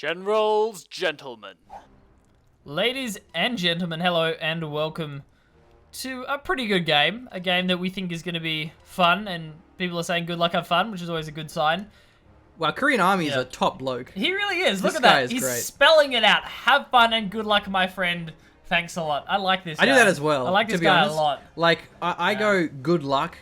Generals, gentlemen. Ladies and gentlemen, hello and welcome to a pretty good game. A game that we think is going to be fun, and people are saying good luck, have fun, which is always a good sign. Well, KoreanArmy is a top bloke. He really is. Look This at that. guy is He's great. spelling it out. Have fun and good luck, my friend. Thanks a lot. I like this guy. I do that as well. I like this to be guy honest. a lot. Like, I go good luck,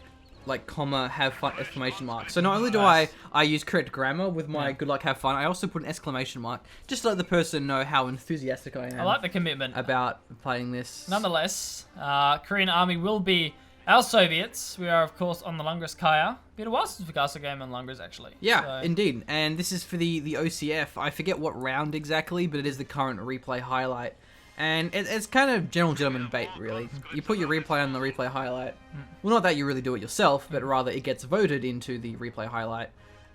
like, comma, have fun, exclamation mark. So not only do Nice. I use correct grammar with my good luck, have fun, I also put an exclamation mark, just to let the person know how enthusiastic I am I like the commitment. about playing this. Nonetheless, KoreanArmy will be our Soviets. We are, of course, on the Lungrus-Kaya. Been a while since we cast a game on Lungrus, actually. Yeah, So- indeed. And this is for the OCF. I forget what round exactly, but it is the current replay highlight. And it's kind of general gentleman bait, really. You put your replay on the replay highlight. Well, not that you really do it yourself, but rather it gets voted into the replay highlight.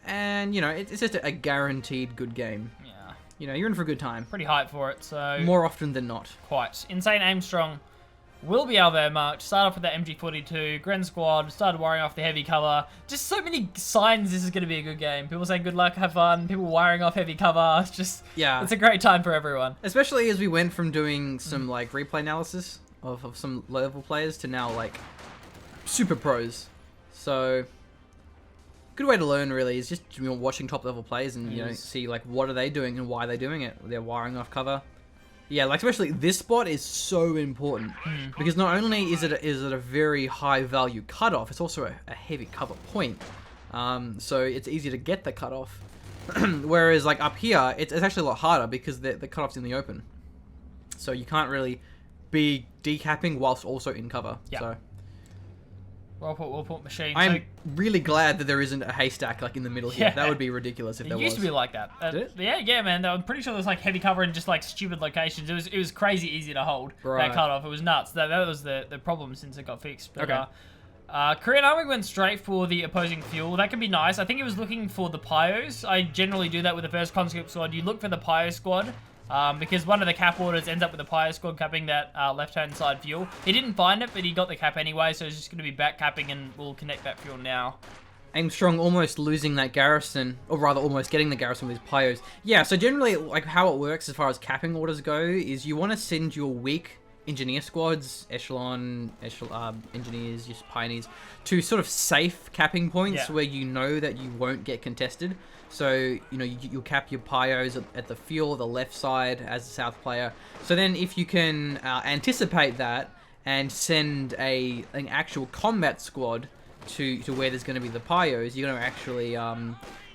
And, you know, it's just a guaranteed good game. Yeah. You know, you're in for a good time. Pretty hyped for it, so... More often than not. Quite. Insane Aimstrong will be our Wehrmacht. Start off with that MG42. Gren Squad. Started wiring off the heavy cover. Just so many signs this is going to be a good game. People saying good luck, have fun. People wiring off heavy cover. It's just... Yeah. It's a great time for everyone. Especially as we went from doing some, like, replay analysis of some level players to now, like, super pros. So... good way to learn, really, is just, you know, watching top level players and, you know, see, like, what are they doing and why are they doing it. They're wiring off cover. Yeah, like, especially this spot is so important because not only is it a very high value cutoff, it's also a heavy cover point. So it's easy to get the cutoff. Whereas, like, up here, it's actually a lot harder because the cutoff's in the open. So you can't really be decapping whilst also in cover. Yeah. So We'll put machine. I'm really glad that there isn't a haystack, like, in the middle here. Yeah. That would be ridiculous if there It was. used to be like that. Did it? Yeah, man. I'm pretty sure there was like heavy cover in just like stupid locations. It was crazy easy to hold Right. that cutoff. It was nuts. That was the problem since it got fixed. But, Okay. KoreanArmy went straight for the opposing fuel. That can be nice. I think he was looking for the Pyos. I generally do that with the first conscript squad. You look for the Pyo squad. Because one of the cap orders ends up with the Pyo squad capping that left-hand side fuel. He didn't find it, but he got the cap anyway, so he's just going to be back capping, and we'll connect that fuel now. Aimstrong almost losing that garrison, or rather almost getting the garrison with his Pyos. Yeah, so generally, like, how it works as far as capping orders go is you want to send your weak engineer squads, echelon engineers, just pioneers, to sort of safe capping points where you know that you won't get contested. So, you know, you'll cap your Pyos at the fuel, the left side as a south player. So then if you can anticipate that and send an actual combat squad to where there's going to be the Pyos, you're going to actually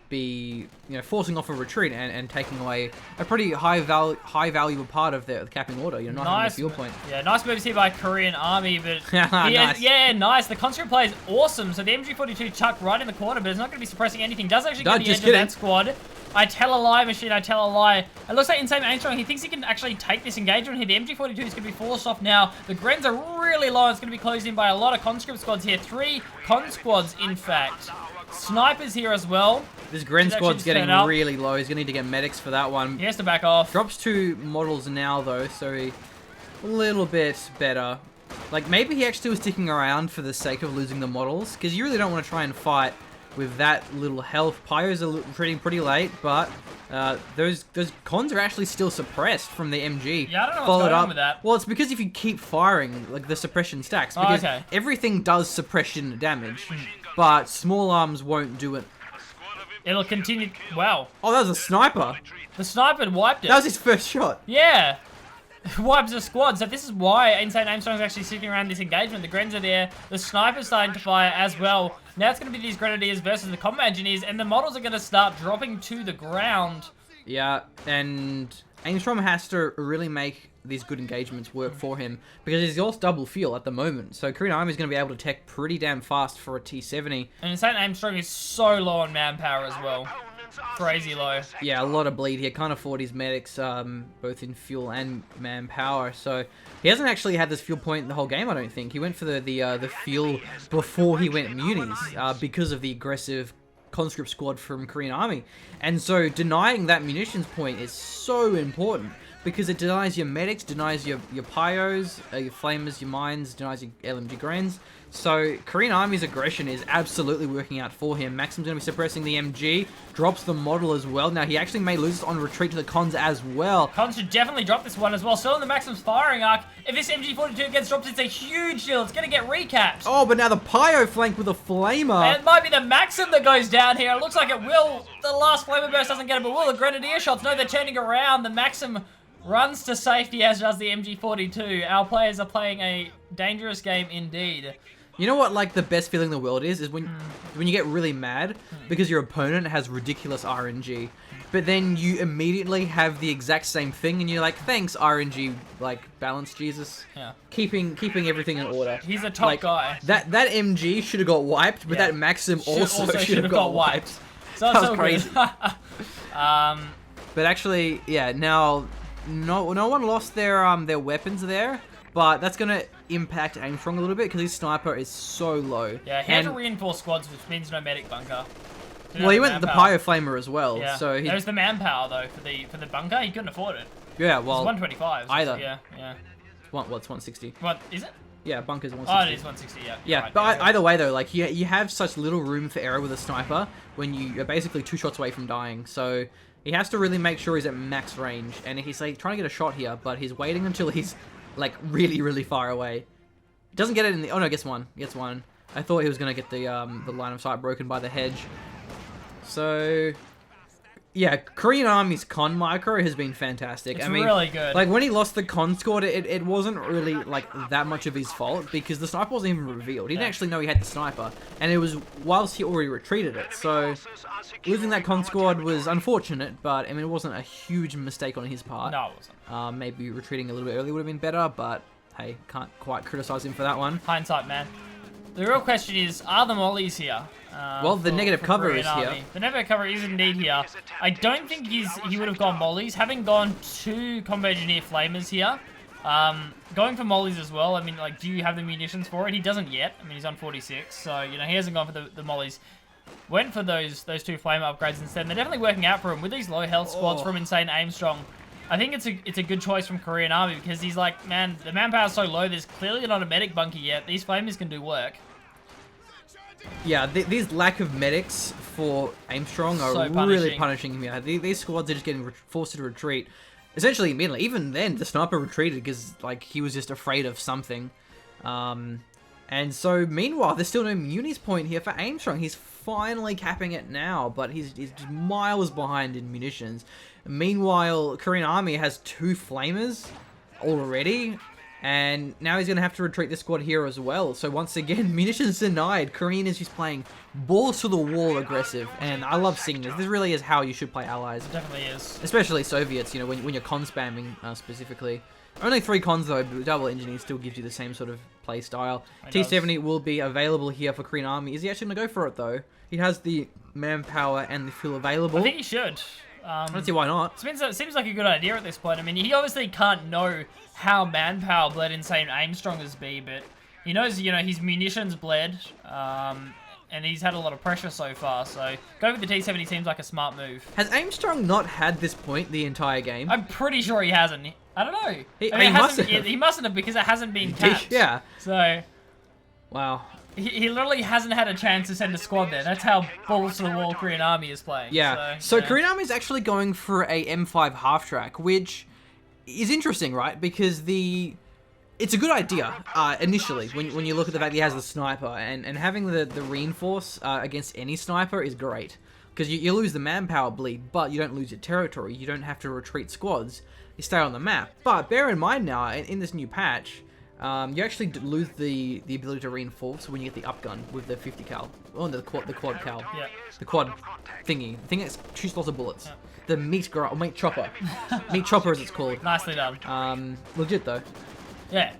be, you know, forcing off a retreat and taking away a pretty high valuable part of the capping order. You're not having a fuel point. Yeah, nice moves here by KoreanArmy, but Nice. yeah, nice. The conscript play is awesome. So the MG42 chucked right in the corner, but it's not going to be suppressing anything. Does actually get the edge of that squad. I tell a lie, machine. I tell a lie. It looks like Insane Aimstrong, he thinks he can actually take this engagement here. The MG42 is going to be forced off now. The Grens are really low. It's going to be closed in by a lot of conscript squads here. 3 con squads, in fact. Snipers here as well. This Gren squad's getting really low. He's going to need to get medics for that one. He has to back off. Drops 2 models now, though, so a little bit better. Like, maybe he actually was sticking around for the sake of losing the models, because you really don't want to try and fight with that little health. Pyos are retreating pretty late, but those cons are actually still suppressed from the MG. Yeah, I don't know what's going on with that. Well, it's because if you keep firing, like, the suppression stacks. Because everything does suppression damage, but small arms won't do it. It'll continue. Wow. Oh, that was a sniper. The sniper wiped it. That was his first shot. Yeah. Wipes the squad. So this is why Insane Aimstrong is actually sitting around this engagement. The Grens are there. The sniper's starting to fire as well. Now it's going to be these Grenadiers versus the combat engineers, and the models are going to start dropping to the ground. Yeah, and Aimstrong has to really make these good engagements work for him because he's also double fuel at the moment. So KoreanArmy is going to be able to tech pretty damn fast for a T-70. And Insane Aimstrong is so low on manpower as well. Crazy low. Yeah, a lot of bleed here. Can't afford his medics, both in fuel and manpower. So he hasn't actually had this fuel point the whole game, I don't think. He went for the fuel before he went munis because of the aggressive conscript squad from KoreanArmy. And so denying that munitions point is so important because it denies your medics, denies your pyos, your flamers, your mines, denies your LMG Grens. So Korean Army's aggression is absolutely working out for him. Maxim's going to be suppressing the MG, drops the model as well. Now he actually may lose on retreat to the cons as well. Cons should definitely drop this one as well. Still in the Maxim's firing arc. If this MG42 gets dropped, it's a huge shield. It's going to get recapped. Oh, but now the Pyro flank with a Flamer. And it might be the Maxim that goes down here. It looks like it will. The last Flamer burst doesn't get it, but will the Grenadier shots? No, they're turning around. The Maxim runs to safety, as does the MG42. Our players are playing a dangerous game indeed. You know what, like, the best feeling in the world is when you get really mad because your opponent has ridiculous RNG, but then you immediately have the exact same thing, and you're like, thanks, RNG, like, balance, Jesus. Yeah. Keeping everything in order. He's a top guy. That MG should have got wiped, but that Maxim also should have got wiped. So that was crazy. But actually, yeah, now, no one lost their weapons there. But that's going to impact Aimstrong a little bit because his sniper is so low. Yeah, he had to reinforce squads, which means no medic bunker. Well, he went with the Pyro Flamer as well. Yeah. So there's the manpower though for the bunker. He couldn't afford it. Yeah, well, it's 125. Either. Yeah. It's 160. What is it? Yeah, bunker's 160. Oh, it is 160. Yeah. Yeah, right, but either way though, like you have such little room for error with a sniper when you are basically 2 shots away from dying. So he has to really make sure he's at max range, and he's like trying to get a shot here, but he's waiting until he's like really far away. Doesn't get it in the... Oh no, gets one. I thought he was going to get the line of sight broken by the hedge. So yeah, Korean Army's con micro has been fantastic. It's really good. Like when he lost the con squad, it wasn't really like that much of his fault because the sniper wasn't even revealed. He didn't actually know he had the sniper, and it was whilst he already retreated it. So losing that con squad was unfortunate, but I mean it wasn't a huge mistake on his part. No, it wasn't. Maybe retreating a little bit early would have been better, but hey, can't quite criticize him for that one. Hindsight, man. The real question is, are the mollies here? Well, the negative cover is Army. here. The negative cover is indeed here. I don't think he would have gone mollies. Having gone 2 combat engineer flamers here, going for mollies as well. I mean, like, do you have the munitions for it? He doesn't yet. I mean, he's on 46, so you know he hasn't gone for the mollies. Went for those 2 flamer upgrades instead. And they're definitely working out for him with these low health squads from Insane Aimstrong. I think it's a good choice from Korean Army because he's like, man, the manpower's so low. There's clearly not a medic bunker yet. These flamers can do work. Yeah, these lack of medics for Aimstrong are really punishing him. Yeah, these squads are just getting forced to retreat. Essentially, immediately. Even then, the sniper retreated because like he was just afraid of something. And so, meanwhile, there's still no munis point here for Aimstrong. He's finally capping it now, but he's miles behind in munitions. Meanwhile, Korean Army has 2 flamers already, and now he's going to have to retreat this squad here as well. So once again, munitions denied. Korean is just playing balls to the wall aggressive, and I love seeing this. This really is how you should play allies. It definitely is. Especially Soviets, you know, when you're con spamming specifically. Only 3 cons though, but double engineer still gives you the same sort of play style. T-70 will be available here for Korean Army. Is he actually going to go for it though? He has the manpower and the fuel available. I think he should. I don't see why not. It seems like a good idea at this point. I mean, he obviously can't know how manpower bled Insane Aimstrong is be, but he knows, you know, his munitions bled, and he's had a lot of pressure so far, so going with the T-70 seems like a smart move. Has Aimstrong not had this point the entire game? I'm pretty sure he hasn't. I don't know. He mustn't have because it hasn't been tapped. Yeah. So... Wow. He literally hasn't had a chance to send a squad there. That's how balls to the wall Korean Army is playing. Yeah. So Korean Army is actually going for a M5 half track, which is interesting, right? Because it's a good idea initially when you look at the fact that he has the sniper and having the reinforce against any sniper is great because you lose the manpower bleed, but you don't lose your territory. You don't have to retreat squads. You stay on the map. But bear in mind now in this new patch. You actually lose the ability to reinforce when you get the up gun with the 50 cal. Oh, the quad cal. Yeah. The quad thingy. The thing that shoots lots of bullets. Yeah. The meat chopper. Meat chopper as it's called. Nicely done. Legit though. Yeah.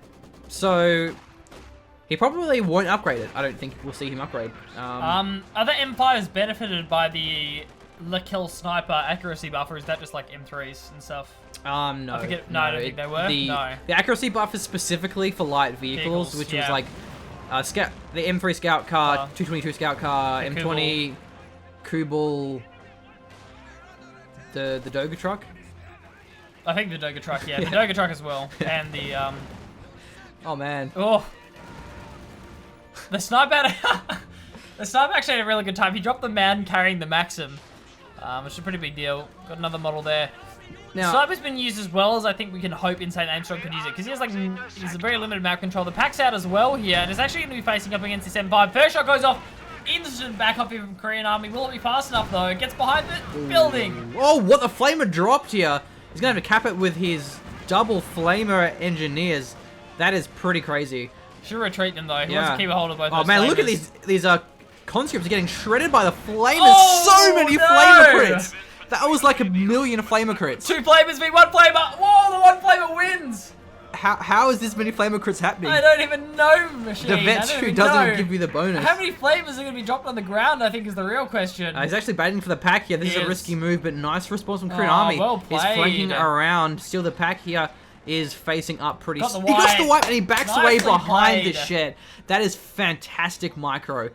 So he probably won't upgrade it. I don't think we'll see him upgrade. Other empires benefited by the kill sniper accuracy buffer. Is that just like M3s and stuff? No. I don't think they were. The accuracy buff is specifically for light vehicles which was like the M3 scout car, 222 scout car, M20 Kubel, the Doga truck. I think the Doga truck, yeah. The Doga truck as well. And the, Oh, man. Oh. The sniper had the sniper actually had a really good time. He dropped the man carrying the Maxim, which is a pretty big deal. Got another model there. Now, Sniper's been used as well as I think we can hope Insane Aimstrong could use it, because he has like he's a very limited map control. The pack's out as well here, and it's actually going to be facing up against this M5. First shot goes off. Instant backup here from Korean Army. Will it be fast enough though? It gets behind the building. Oh, what the flamer dropped here. He's going to have to cap it with his double flamer engineers. That is pretty crazy. Should retreat them though. He wants to keep a hold of both. Oh those man, flamers. look at these conscripts are getting shredded by the flamers. Oh, so many no! flamer crits. That was like 1 million flamer crits. 2 flamers v 1 flamer. Whoa, the 1 flamer wins. How is this many flamer crits happening? I don't even know, Machine. The vet who doesn't even give you the bonus. How many flamers are going to be dropped on the ground, I think, is the real question. He's actually batting for the pack here. This is a risky move, but nice response from Korean Army. Well He's played. flanking around. Still, the pack here is facing up pretty... Got the He got the wipe. wipe, and he backs Nicely away behind the played. shed. That is fantastic micro.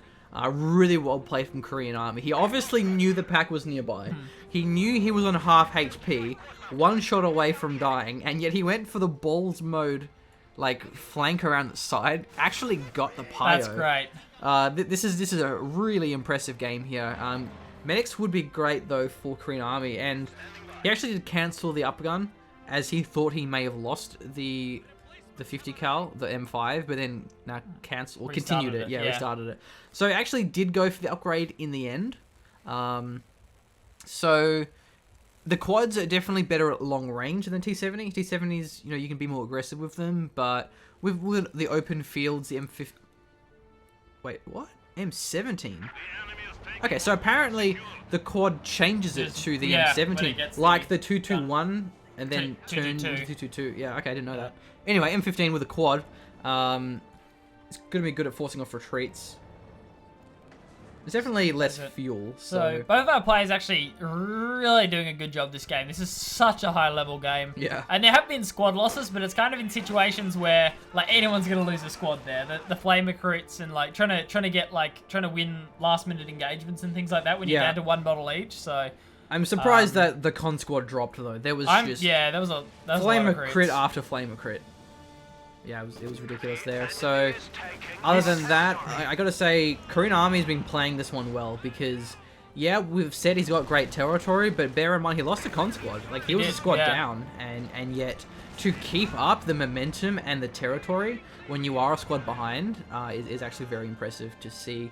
Really well played from Korean Army. He obviously knew the pack was nearby. He knew he was on half HP, 1 shot away from dying, and yet he went for the balls mode, like flank around the side. Actually got the pyro. That's great. This is a really impressive game here. Medics would be great though for Korean Army, and he actually did cancel the upgun as he thought he may have lost the 50 cal, the M5, but then continued it. Yeah, restarted it. So he actually did go for the upgrade in the end. So the quads are definitely better at long range than T70. T70s, you can be more aggressive with them, but with the open fields, the M50... Wait, what? M17? Okay, so apparently the quad changes it to the M17, like the 221, and then turn to 222. Yeah, okay, I didn't know that. Anyway, M15 with a quad. It's going to be good at forcing off retreats. There's definitely less fuel. So both of our players actually really doing a good job this game. This is such a high level game. Yeah. And there have been squad losses, but it's kind of in situations where like anyone's gonna lose a squad there. The flamer crits and like trying to win last minute engagements and things like that when you're down to 1 model each. So I'm surprised that the con squad dropped though. There was just there was a lot of flamer crits. crit after flamer crit. Yeah, it was ridiculous there. So, other than that, I gotta say, Korean Army's been playing this one well because, yeah, we've said he's got great territory, but bear in mind he lost a con squad. Like he was a squad down, and yet to keep up the momentum and the territory when you are a squad behind is actually very impressive to see.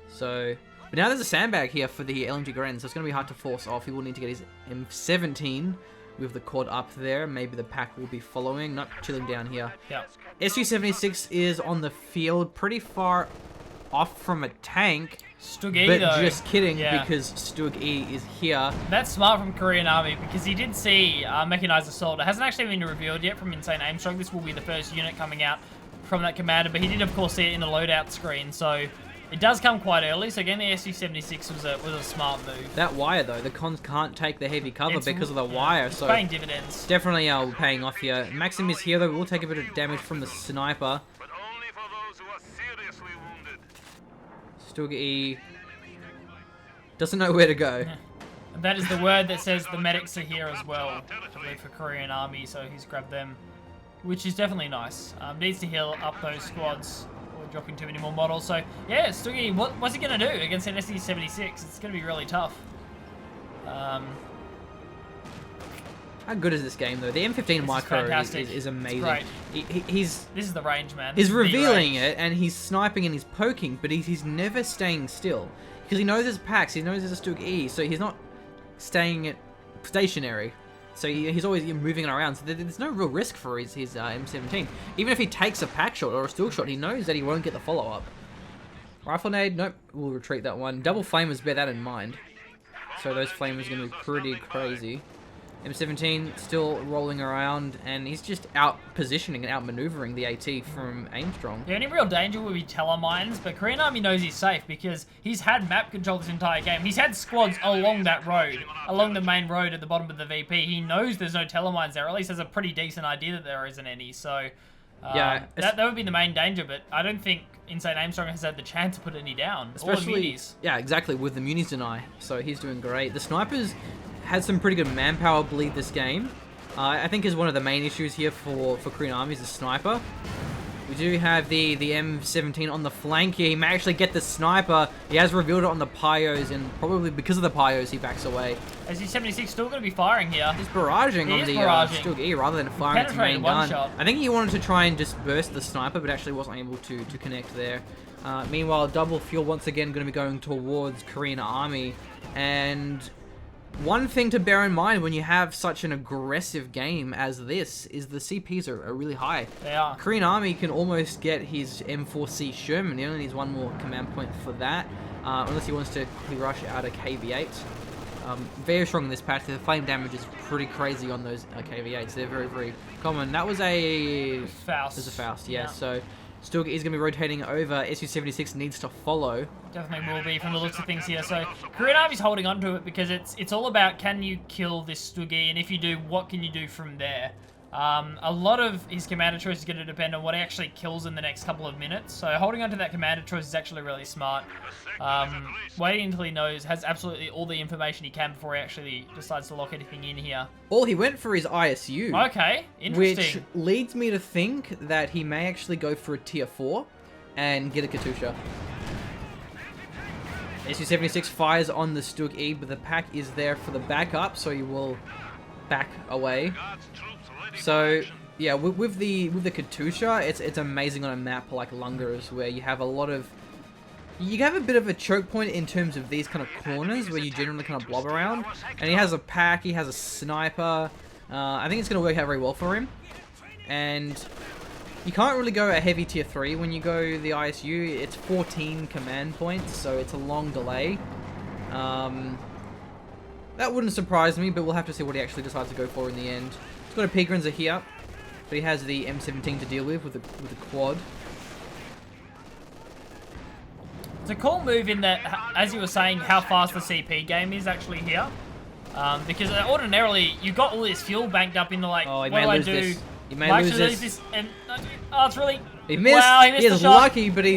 So, but now there's a sandbag here for the LMG Gren, so it's gonna be hard to force off. He will need to get his M17. With the quad up there, maybe the pack will be following, not chilling down here. Yeah. SU-76 is on the field, pretty far off from a tank. Stug E but though. just kidding, because Stug E is here. That's smart from Korean Army because he did see Mechanized Assault. It hasn't actually been revealed yet from Insane Aimstrong. This will be the first unit coming out from that commander, but he did of course see it in the loadout screen, so it does come quite early. So again, the SU-76 was a smart move. That wire though, the cons can't take the heavy cover because of the wire, it's so paying dividends. Definitely paying off here. Maxim is here though, we'll take a bit of damage from the sniper. But only for those who are seriously wounded. Stug E doesn't know where to go. And that is the word that says the medics are here as well, I believe, for Korean Army, so he's grabbed them, which is definitely nice. Needs to heal up those squads. Dropping too many more models. So yeah, Stuggy, what's he gonna do against an SE-76? It's gonna be really tough. How good is this game though? The M15 micro is amazing. Great. This is the range, man. He's revealing it and he's sniping and he's poking, but he's never staying still because he knows there's packs. He knows there's a Stug E, so he's not staying stationary. So he's always moving it around. So there's no real risk for his M17. Even if he takes a pack shot or a Stug shot, he knows that he won't get the follow-up. Rifle nade, nope, we'll retreat that one. Double flamers, bear that in mind. So those flamers are going to be pretty crazy. M17 still rolling around, and he's just out positioning and out maneuvering the AT from Aimstrong. The only real danger would be telemines, but Korean Army knows he's safe because he's had map control this entire game. He's had squads along that road, along the main road at the bottom of the VP. He knows there's no telemines there, or at least has a pretty decent idea that there isn't any. So yeah, that would be the main danger, but I don't think Insane Aimstrong has had the chance to put any down. Especially, yeah, exactly, with the munis deny. So he's doing great. The snipers had some pretty good manpower bleed this game. I think is one of the main issues here for Korean Army is the sniper. We do have the M17 on the flank here. He may actually get the sniper. He has revealed it on the Pyos, and probably because of the Pyos, he backs away. SU-76 still going to be firing here. He's barraging on the Stug E rather than firing its main gun. Shot. I think he wanted to try and just burst the sniper, but actually wasn't able to connect there. Meanwhile, double fuel once again going to be going towards Korean Army. And one thing to bear in mind when you have such an aggressive game as this is the CPs are really high. They are. Korean Army can almost get his M4C Sherman. He only needs one more command point for that, unless he wants to quickly rush out a KV-8. Very strong in this patch. The flame damage is pretty crazy on those KV-8s. They're very, very common. That was a Faust. There's a Faust, yeah. So still is going to be rotating over. SU-76 needs to follow. Definitely will be from the looks of things here. So Korean Army's holding on to it because it's all about can you kill this Stuggy, and if you do, what can you do from there? A lot of his commander choice is going to depend on what he actually kills in the next couple of minutes. So holding on to that commander choice is actually really smart. Waiting until he has absolutely all the information he can before he actually decides to lock anything in here. Well, he went for his ISU. Okay, interesting. Which leads me to think that he may actually go for a tier 4 and get a Katusha. SU-76 fires on the Stug E, but the pack is there for the backup, so he will back away. So yeah, with the Katusha, it's amazing on a map like Lungers, where you have a lot of a bit of a choke point in terms of these kind of corners where you generally kind of blob around. And he has a pack, he has a sniper. I think it's going to work out very well for him. And you can't really go a heavy tier 3 when you go the ISU. It's 14 command points, so it's a long delay. That wouldn't surprise me, but we'll have to see what he actually decides to go for in the end. He's got a Pigrinzer here, but he has the M17 to deal with the quad. It's a cool move in that, as you were saying, how fast the CP game is actually here. Because ordinarily, you've got all this fuel banked up in the, like, oh, what do I do? This. He may lose this. And, oh, it's really... He missed. Wow, he missed he the is shot. lucky, but he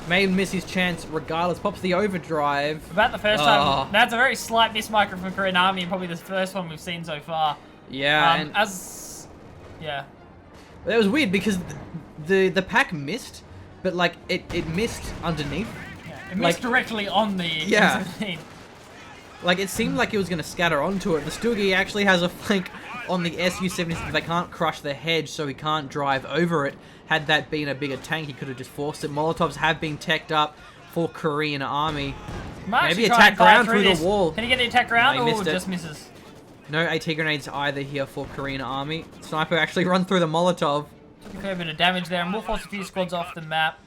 may miss his chance regardless. Pops the overdrive. About the first time. That's a very slight mismicro from Korean Army, and probably the first one we've seen so far. Yeah, yeah. That was weird because the pack missed, but like it missed underneath. Yeah, it missed directly on the M17. Like it seemed like it was going to scatter onto it. The Stuggy actually has a flank on the SU-76. They can't crush the hedge, so he can't drive over it. Had that been a bigger tank, he could have just forced it. Molotovs have been teched up for Korean Army. Maybe attack ground through the wall. Can he get the attack ground, or it just misses? No AT grenades either here for Korean Army. Sniper actually run through the Molotov. Took a fair bit of damage there, and we'll force a few squads off the map.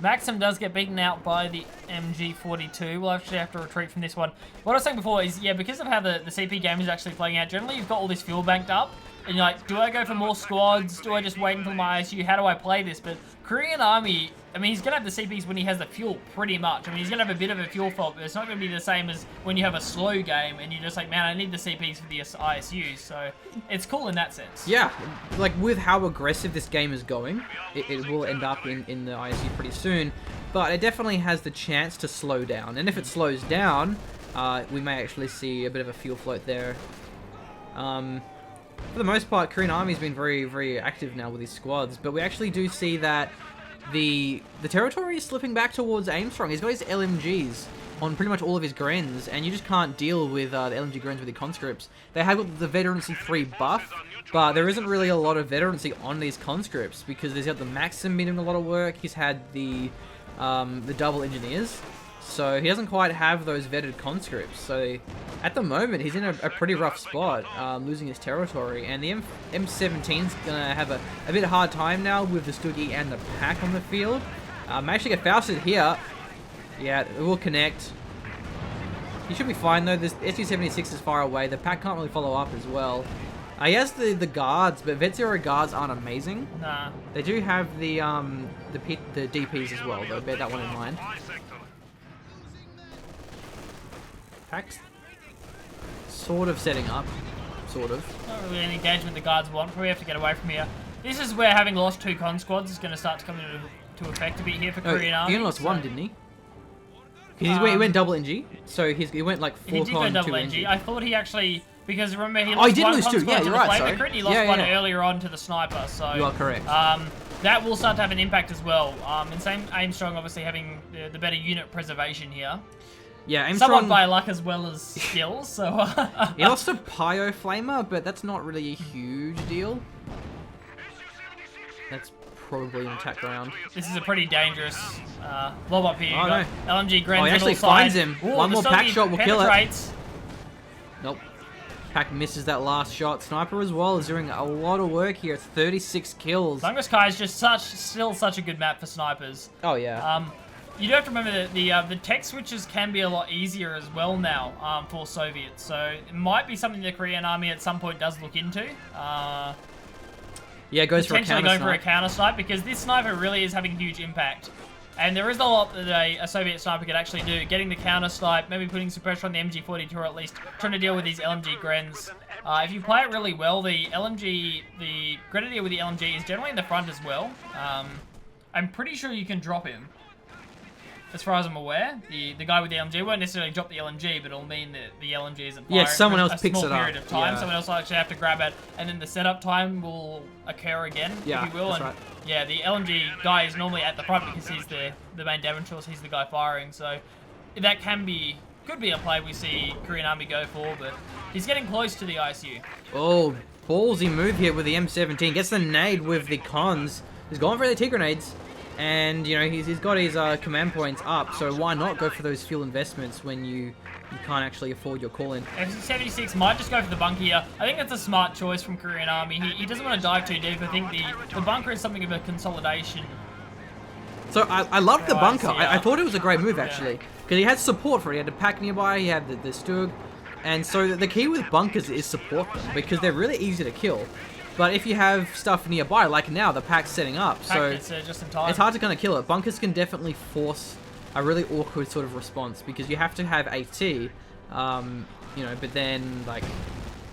Maxim does get beaten out by the MG42. We'll actually have to retreat from this one. What I was saying before is, yeah, because of how the CP game is actually playing out, generally you've got all this fuel banked up, and you're like, do I go for more squads? Do I just wait until my ISU? How do I play this? But Korean Army, I mean, he's going to have the CPs when he has the fuel, pretty much. I mean, he's going to have a bit of a fuel fault, but it's not going to be the same as when you have a slow game, and you're just like, man, I need the CPs for the ISU. So it's cool in that sense. Yeah, like with how aggressive this game is going, it will end up in the ISU pretty soon, but it definitely has the chance to slow down. And if it slows down, we may actually see a bit of a fuel float there. For the most part, Korean Army's been very, very active now with these squads, but we actually do see that the territory is slipping back towards Aimstrong. He's got his LMGs on pretty much all of his Grens, and you just can't deal with the LMG Grens with the conscripts. They have got the Veterancy 3 buff, but there isn't really a lot of veterancy on these conscripts because he's got the Maxim been doing a lot of work. He's had the double engineers, so he doesn't quite have those vetted conscripts. So at the moment, he's in a pretty rough spot, losing his territory. And the M17's going to have a bit hard time now with the Stuggy and the pack on the field. May actually get Fausted here. Yeah, it will connect. He should be fine though. This SU-76 is far away. The pack can't really follow up as well. He has the guards, but Vet Zero guards aren't amazing. Nah. They do have the DPs as well, though. Bear that one in mind. Pack's sort of setting up. Sort of. Not really an engagement the guards want. Probably have to get away from here. This is where having lost 2 con squads is going to start to come into effect a bit here for Korean Army. He only lost 1, didn't he? He went double NG, so he went like 4 con, 2 NG. I thought he actually Because remember, he he lost did one lose two. conscript Yeah, to you're the right, flamer sorry. crit, and he lost one earlier on to the sniper. So You are correct. that will start to have an impact as well. And same Aimstrong obviously having the better unit preservation here. Yeah, Aimstrong... Somewhat by luck as well as skills, so... He lost a Pyro Flamer, but that's not really a huge deal. That's probably an attack round. This is a pretty dangerous lob up here. Oh, no. LMG Gren's Oh, he actually side. finds him. Ooh, One the more pack Soviet shot will kill it. penetrates. Nope. Pack misses that last shot. Sniper as well is doing a lot of work here. It's 36 kills. Tungus Kai is just still such a good map for snipers. Oh, yeah. You do have to remember that the tech switches can be a lot easier as well now for Soviets. So it might be something the Korean Army at some point does look into. Yeah, goes for a Potentially counter going for a snipe. counter snipe, because this sniper really is having huge impact. And there is a lot that a Soviet sniper could actually do. Getting the counter snipe, maybe putting some pressure on the MG42, or at least trying to deal with these LMG Grens. If you play it really well, the Grenadier with the LMG is generally in the front as well. I'm pretty sure you can drop him. As far as I'm aware, the guy with the LMG won't necessarily drop the LMG, but it'll mean that the LMG isn't firing someone else for a picks small it up. period of time. Yeah. Someone else will actually have to grab it, and then the setup time will occur again, Yeah, if you will. that's And right. yeah, the LMG guy is normally at the front because he's the main damage source. He's the guy firing, so that could be a play we see Korean Army go for, but he's getting close to the ISU. Oh, ballsy move here with the M17. Gets the nade with the cons. He's going for the T grenades. And, you know, he's got his command points up, so why not go for those fuel investments when you can't actually afford your call-in? FC-76 might just go for the bunker here. I think that's a smart choice from Korean Army. He doesn't want to dive too deep. I think the bunker is something of a consolidation. So I loved the bunker. yeah. I thought it was a great move, actually. Because he had support for it. He had a pack nearby, he had the Stug. And so the key with bunkers is support them, because they're really easy to kill. But if you have stuff nearby, like now, the pack's setting up, so It's just in time. it's hard to kind of kill it. Bunkers can definitely force a really awkward sort of response, because you have to have AT, you know, but then, like,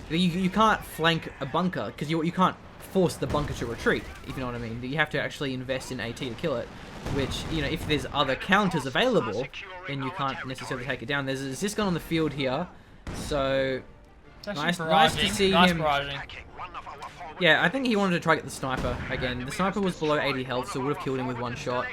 you can't flank a bunker, because you can't force the bunker to retreat, if you know what I mean. You have to actually invest in AT to kill it, which, you know, if there's other counters available, then you can't necessarily take it down. There's a Zis gun on the field here, so nice to see him. Barraging. Yeah, I think he wanted to try to get the sniper again. The sniper was below 80 health, so would have killed him with one shot.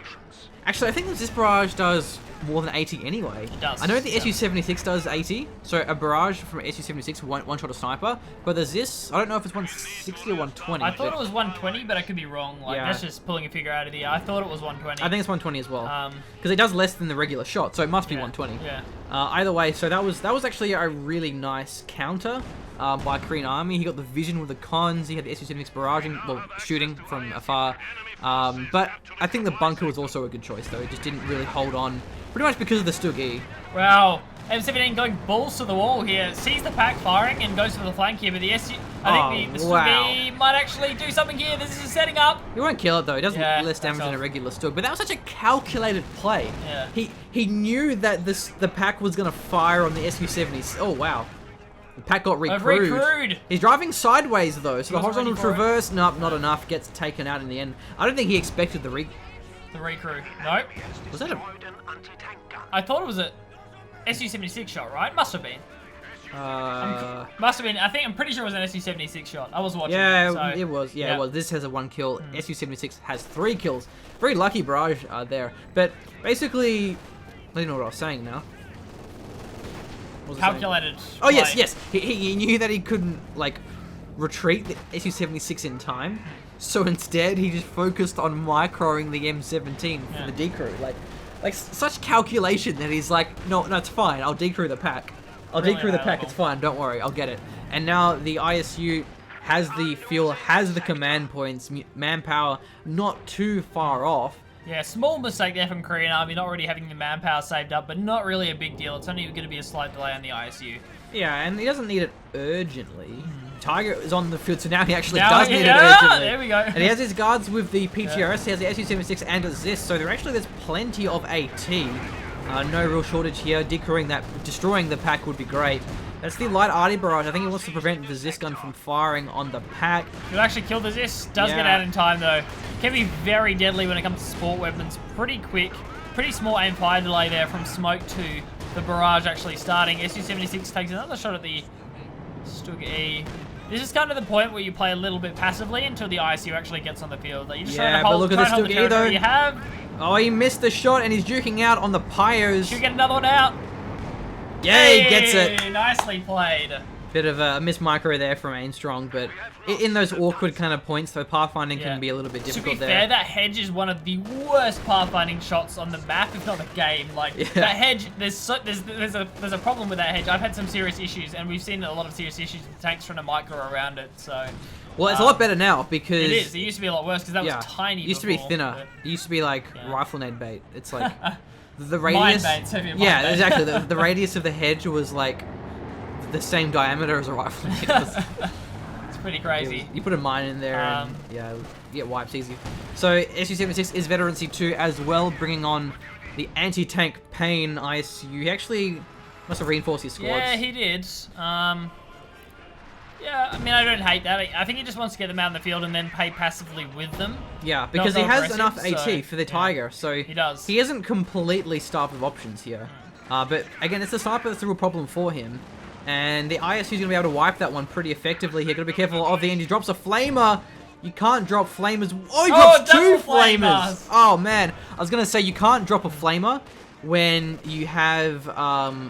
Actually, I think this barrage does more than 80 anyway. It does. I know the SU-76 does 80, so a barrage from SU-76 one shot a sniper, but there's this, I don't know if it's 160 or 120. I thought it was 120, but I could be wrong. Like, Yeah. that's just pulling a figure out of the air. I thought it was 120. I think it's 120 as well, because it does less than the regular shot, so it must be 120. Yeah. Either way, so that was actually a really nice counter by Korean Army. He got the vision with the cons. He had the SU-76 barraging, well, shooting from afar. But I think the bunker was also a good choice, though. It just didn't really hold on, pretty much because of the Stug-E. Wow. M17 going balls to the wall here. Sees the pack firing and goes for the flank here, but the SU... I think the Stug-E might actually do something here. This is setting up. He won't kill it, though. He does Yeah, less damage that's than a regular Stug. But that was such a calculated play. Yeah. He knew that the pack was going to fire on the SU-70s. Oh, wow. The pack got recrewed. Recrewed. He's driving sideways, though, so the wasn't horizontal ready for it. traverse, nope, not enough. Gets taken out in the end. I don't think he expected the The recrew. Nope. Was that a... I thought it was a SU-76 shot, right? Must have been. Must have been. I'm pretty sure it was an SU-76 shot. I was watching. Yeah, it, so. it was. Yeah, Yeah. it was. This has a 1 kill. SU-76 has 3 kills. Very lucky barrage there. But basically, I don't know what I was saying now. What was I saying? Calculated. Oh, yes, play. yes. He knew that he couldn't, like, retreat the SU-76 in time. So instead, he just focused on microing the M17 for the decrew. Like such calculation that he's like, no, it's fine. I'll decrew the pack. I'll Really decrew the high pack. level. It's fine. Don't worry. I'll get it. And now the ISU has the fuel, has the command points, manpower, not too far off. Yeah, small mistake there from Korean Army, not really having the manpower saved up, but not really a big deal. It's only going to be a slight delay on the ISU. Yeah, and he doesn't need it urgently. Tiger is on the field, so now he actually Now does he- need it yeah, urgently. there we go. And he has his guards with the PTRS, he has the SU-76 and a ZIS, so there's plenty of AT. No real shortage here. Destroying the pack would be great. That's the light arty barrage. I think he wants to prevent the ZIS gun from firing on the pack. He'll actually kill the Zis. Does get Yeah. out in time, though. Can be very deadly when it comes to sport weapons. Pretty quick. Pretty small aim fire delay there from smoke to the barrage actually starting. SU-76 takes another shot at the Stug E. This is kind of the point where you play a little bit passively until the ISU actually gets on the field. Like, you just try to hold, but look at the Stug E though. You have. Oh, he missed the shot and he's duking out on the pyos. Should we get another one out? Yeah, he gets it. Nicely played. Bit of a miss micro there from Aimstrong, but in those awkward kind of points, though, pathfinding can be a little bit difficult there. To be fair, that hedge is one of the worst pathfinding shots on the map, if not the game. Like, that hedge, there's a problem with that hedge. I've had some serious issues, and we've seen a lot of serious issues with tanks trying to micro around it, so... Well, it's a lot better now, because... It is. It used to be a lot worse, because that was tiny It used to be thinner. But... It used to be, like, rifle nade bait. It's like... the radius... Mind exactly. The radius of the hedge was, like... the same diameter as a rifle. It's pretty crazy. You put a mine in there and yeah, you get wipes easy. So SU-76 is veterancy 2 as well, bringing on the anti-tank Pain ISU. He actually must have reinforced his squads. Yeah, he did. Yeah, I mean, I don't hate that. I think he just wants to get them out in the field and then play passively with them. Yeah, because he has enough AT for the Tiger, so he does. He isn't completely starved of options here. But again, it's the sniper that's a real problem for him. And the ISU is going to be able to wipe that one pretty effectively here. Got to be careful of the end. He drops a flamer. You can't drop flamers. Oh, he drops 2 flamers. Oh, man. I was going to say, you can't drop a flamer when you have,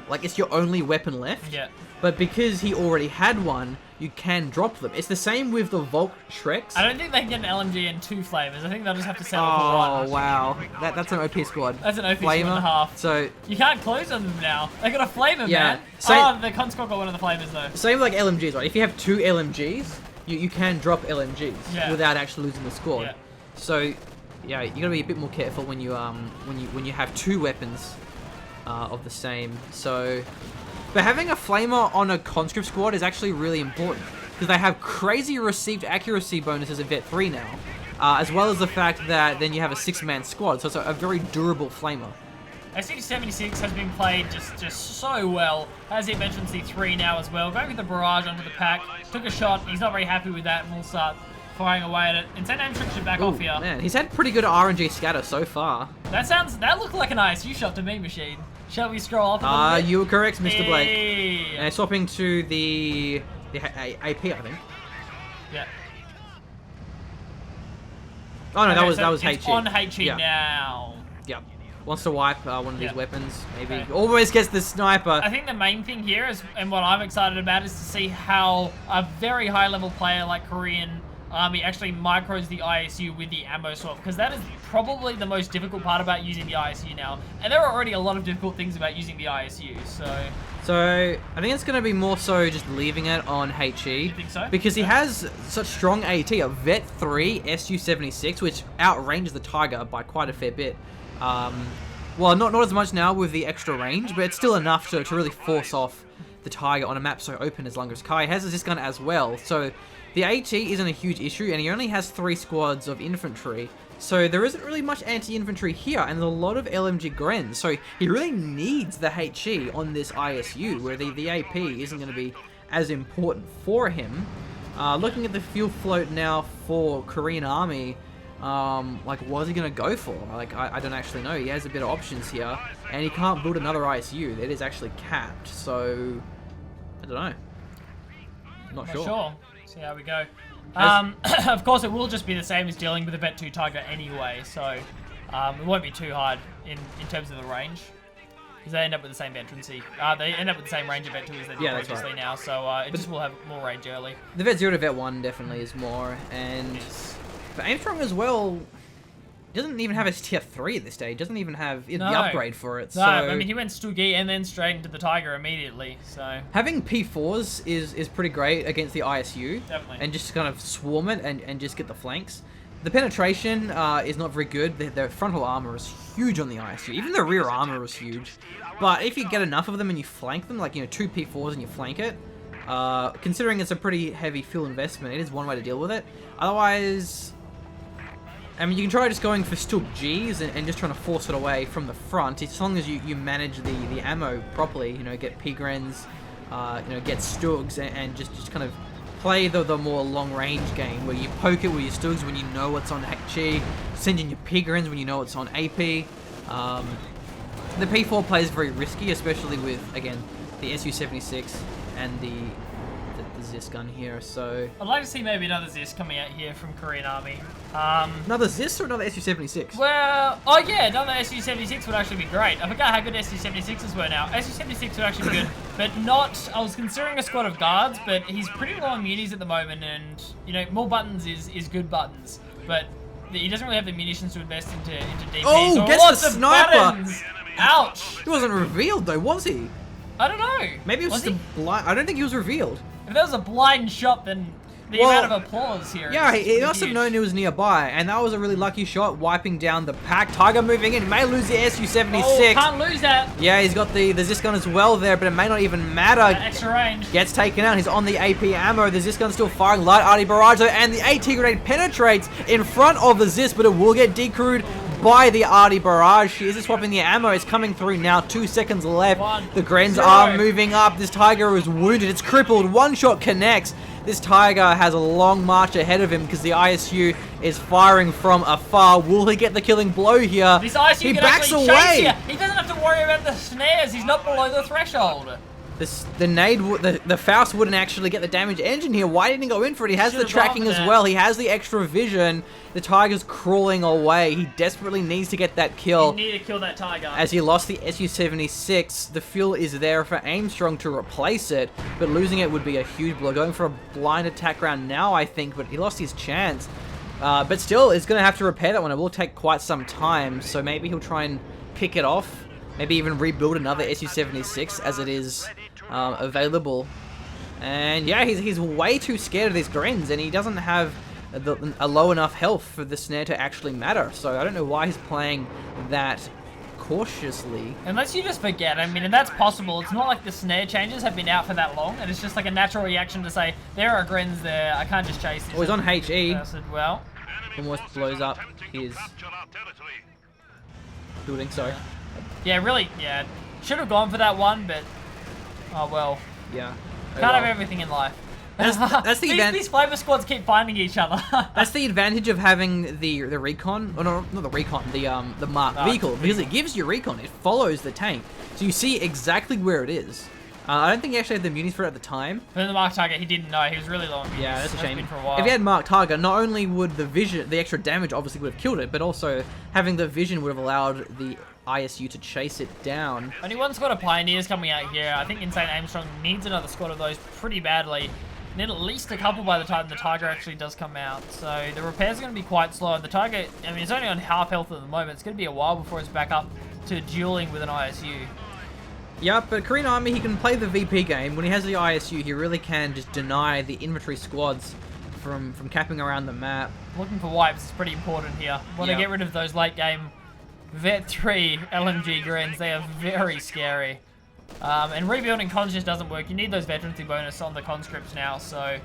like, it's your only weapon left. Yeah. But because he already had one, you can drop them. It's the same with the Volk Shreks. I don't think they can get an LMG and 2 flamers. I think they'll just have to settle for 1. Oh, wow. That's an OP squad. That's an OP squad and a half. So you can't close on them now. They got a flamer, man. The Con Squad got one of the flamers, though. Same like LMGs, right? If you have 2 LMGs, you can drop LMGs without actually losing the squad. Yeah. So, yeah, you gotta be a bit more careful when you have 2 weapons of the same. So... But having a flamer on a conscript squad is actually really important, because they have crazy received accuracy bonuses in Vet 3 now, as well as the fact that then you have a 6-man squad, so it's a very durable flamer. SU-76 has been played just so well. As he mentioned, C3 now as well. Going with the barrage onto the pack, took a shot, he's not very happy with that, and we'll start firing away at it. Insane Aimstrong should back off here. Man, he's had pretty good RNG scatter so far. That looked like an ISU shot to me, Machine. Shall we scroll up a little bit? You were correct, Mr. Blake. And swapping to the AP, I think. Yeah. Oh no, that was HE. It's on HE now. Yep. Wants to wipe one of these weapons, maybe. Okay. Always gets the sniper. I think the main thing here is, and what I'm excited about, is to see how a very high-level player like KoreanArmy actually micros the ISU with the ammo swap, because that is probably the most difficult part about using the ISU now. And there are already a lot of difficult things about using the ISU, So, I think it's going to be more so just leaving it on HE. You think so? Because he has such strong AT, a Vet 3 SU-76, which outranges the Tiger by quite a fair bit. Well, not as much now with the extra range, but it's still enough to really force off the Tiger on a map so open as Lungus-Kai. He has this gun as well, so the AT isn't a huge issue, and he only has 3 squads of infantry, so there isn't really much anti-infantry here, and there's a lot of LMG Grens, so he really needs the HE on this ISU, where the AP isn't going to be as important for him. Looking at the fuel float now for KoreanArmy, like, what is he going to go for? Like, I don't actually know. He has a bit of options here, and he can't build another ISU. It is actually capped, so I don't know. Not sure. See how we go. Of course, it will just be the same as dealing with a Vet 2 Tiger anyway, so it won't be too hard in terms of the range. Because they end up with the same veterancy. They end up with the same range of Vet 2 as they did previously now, so it just will have more range early. The Vet 0 to Vet 1 definitely is more, and but Aimstrong as well doesn't even have his tier 3 at this stage. Doesn't even have the upgrade for it. No, so I mean, he went Stugi and then straight into the Tiger immediately, so having P4s is pretty great against the ISU. Definitely. And just kind of swarm it and just get the flanks. The penetration is not very good. Their frontal armor is huge on the ISU. Even the rear armor is huge. But if you get enough of them and you flank them, like, 2 P4s and you flank it, considering it's a pretty heavy fuel investment, it is one way to deal with it. Otherwise, I mean, you can try just going for Stug Gs and just trying to force it away from the front, as long as you manage the ammo properly, get P-Grens, get Stugs, and just kind of play the more long-range game, where you poke it with your Stugs when you know what's on HE, send in your P-Grens when you know it's on AP. The P4 play is very risky, especially with, again, the SU-76 and the Zis gun here, so... I'd like to see maybe another Zis coming out here from Korean Army. Another Zis or another Su-76? Well, oh yeah, another Su-76 would actually be great. I forgot how good Su-76s were now. Su-76 would actually be good, but not... I was considering a squad of guards, but he's pretty low on munis at the moment, and, you know, more buttons is good buttons, but he doesn't really have the munitions to invest into DPs. Oh, or gets lots the of sniper! buttons. Ouch! He wasn't revealed though, was he? I don't know. Maybe it was just a blind... I don't think he was revealed. If there was a blind shot, then the amount of applause here yeah, is he must have huge. known he was nearby, and that was a really lucky shot, wiping down the pack. Tiger moving in, he may lose the Su-76. Oh, can't lose that. Yeah, he's got the Zis gun as well there, but it may not even matter. Extra range. Gets taken out, he's on the AP ammo, the Zis gun's still firing, light arty barrage though, and the AT grenade penetrates in front of the Zis, but it will get decrewed by the arty barrage. She is swapping the ammo, it's coming through now, 2 seconds left. 1, The Grens 0. are moving up, this Tiger is wounded, it's crippled, one shot connects. This Tiger has a long march ahead of him because the ISU is firing from afar. Will he get the killing blow here? This ISU He can backs actually away. chase you. He doesn't have to worry about the snares. He's not below the threshold. The nade, the Faust wouldn't actually get the damage engine here. Why didn't he go in for it? He has the Should've tracking gone as for well. He has the extra vision. The Tiger's crawling away. He desperately needs to get that kill. You need to kill that Tiger. As he lost the Su-76, the fuel is there for Aimstrong to replace it, but losing it would be a huge blow. Going for a blind attack round now, I think, but he lost his chance. But still, he's going to have to repair that one. It will take quite some time, so maybe he'll try and pick it off. Maybe even rebuild another Su-76 as it is available. And yeah, he's way too scared of these Grens, and he doesn't have a low enough health for the snare to actually matter. So I don't know why he's playing that cautiously. Unless you just forget, I mean, and that's possible. It's not like the snare changes have been out for that long, and it's just like a natural reaction to say, there are Grens there, I can't just chase this. Oh, he's on HE. Person. Well, Almost blows up his building, sorry. yeah, really, yeah. Should have gone for that one, but, oh well. Yeah. Oh, Can't have well. everything in life. That's the these flavor squads keep finding each other. That's the advantage of having the recon, or no, not the recon, the marked vehicle, because it gives you recon. It follows the tank, so you see exactly where it is. I don't think he actually had the munis for it at the time. But the Mark Tiger, he didn't know. He was really low on munis. Yeah, that's a shame. Been for a while. If he had marked target, not only would the vision, the extra damage obviously would have killed it, but also having the vision would have allowed the ISU to chase it down. Only one squad of Pioneers coming out here. I think Insane Aimstrong needs another squad of those pretty badly. Need at least a couple by the time the Tiger actually does come out. So the repairs are going to be quite slow. The Tiger, I mean, it's only on half health at the moment. It's going to be a while before it's back up to dueling with an ISU. Yeah, but Korean Army, he can play the VP game. When he has the ISU, he really can just deny the infantry squads from capping around the map. Looking for wipes is pretty important here. Want to get rid of those late game Vet 3 LMG Grens. They are very scary. And rebuilding cons just doesn't work. You need those veterancy bonus on the conscripts now, so